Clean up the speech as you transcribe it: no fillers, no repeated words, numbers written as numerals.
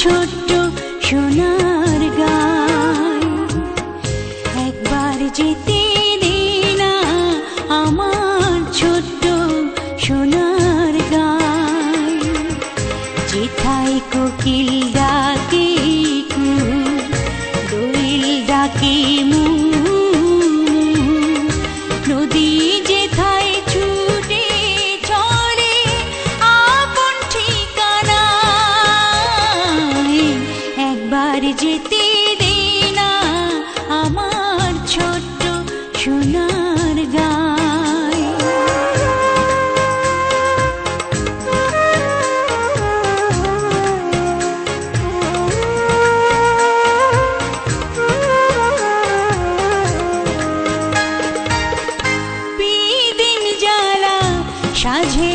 ছোট্ট সোনার গায়। একবার যেতে দে না আমার ছোট্ট সোনার গায়। যেথায় কোকিল ডাকে কু, দোয়েল ডাকে মু, নদী যেথায় ছুটে চলে আপন ঠিকানায়। একবার যেতে দে না আমার ছোট্ট সোনার গায়। সাঝে